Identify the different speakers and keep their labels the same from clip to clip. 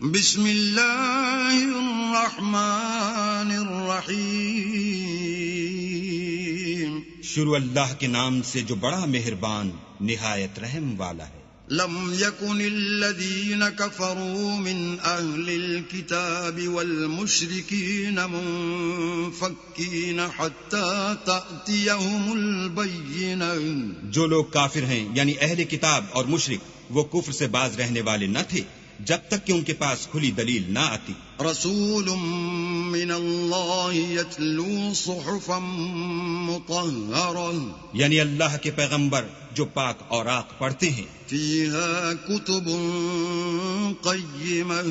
Speaker 1: بسم اللہ الرحمن الرحیم.
Speaker 2: شروع اللہ کے نام سے جو بڑا مہربان نہایت رحم والا ہے.
Speaker 1: لم يكن الذين كفروا من أهل الكتاب والمشركين منفكين حتى تأتيهم البينة.
Speaker 2: جو لوگ کافر ہیں یعنی اہل کتاب اور مشرک وہ کفر سے باز رہنے والے نہ تھے جب تک کہ ان کے پاس کھلی دلیل نہ آتی.
Speaker 1: رسول من اللہ یتلو صحفا مطہرہ،
Speaker 2: یعنی اللہ کے پیغمبر جو پاک اوراق پڑھتے ہیں،
Speaker 1: فیہا کتب قیمہ،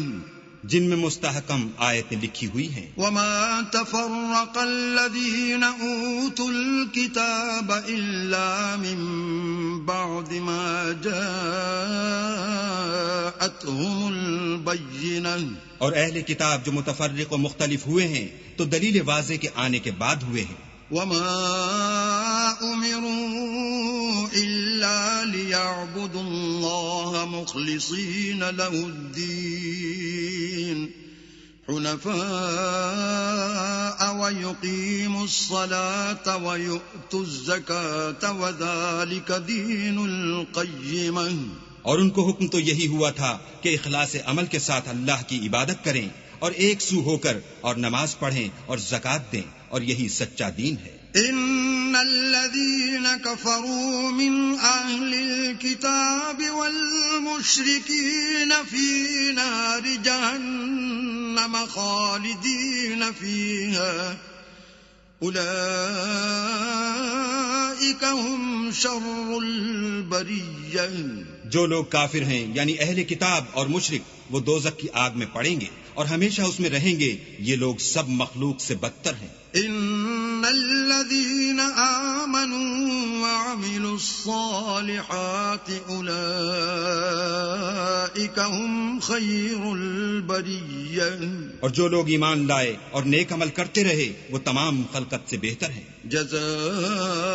Speaker 2: جن میں مستحکم آیتیں لکھی ہوئی ہیں.
Speaker 1: وما تفرق الذین اوتوا الکتاب الا من بعد ما جاءتهم البینہ.
Speaker 2: اور اہل کتاب جو متفرق و مختلف ہوئے ہیں تو دلیل واضح کے آنے کے بعد ہوئے ہیں.
Speaker 1: وما امروا الا ليعبدوا الله مخلصين له الدين حنفاء ويقيموا الصلاة ويؤتوا الزكاة وذلك دين القيمة.
Speaker 2: اور ان کو حکم تو یہی ہوا تھا کہ اخلاص عمل کے ساتھ اللہ کی عبادت کریں اور ایک سو ہو کر اور نماز پڑھیں اور زکوٰۃ دیں، اور یہی سچا دین ہے.
Speaker 1: ان الذين كفروا من اهل الكتاب والمشركين في نار جهنم خالدين فيها اولئك هم شر البرية.
Speaker 2: جو لوگ کافر ہیں یعنی اہل کتاب اور مشرک وہ دوزخ کی آگ میں پڑیں گے اور ہمیشہ اس میں رہیں گے. یہ لوگ سب مخلوق سے بدتر ہیں.
Speaker 1: ان الذين آمنوا وعملوا الصالحات اولئك هم خير البرية.
Speaker 2: اور جو لوگ ایمان لائے اور نیک عمل کرتے رہے وہ تمام خلقت سے بہتر ہیں.
Speaker 1: جزاؤهم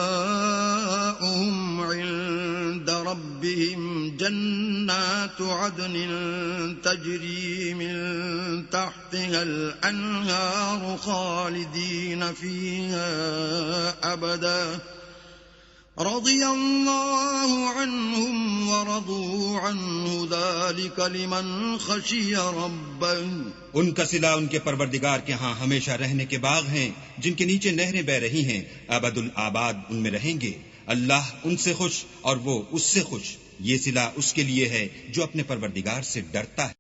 Speaker 1: عند ربهم جنات عدن تجري من تحتها الأنهار خالدين فيها أبدا رضي الله عنهم ورضوا عنه ذلك لمن خشي ربه.
Speaker 2: ان کا صلہ ان کے پروردگار کے ہاں ہمیشہ رہنے کے باغ ہیں جن کے نیچے نہریں بہ رہی ہیں، ابد الآباد ان میں رہیں گے. اللہ ان سے خوش اور وہ اس سے خوش. یہ صلہ اس کے لیے ہے جو اپنے پروردگار سے ڈرتا ہے.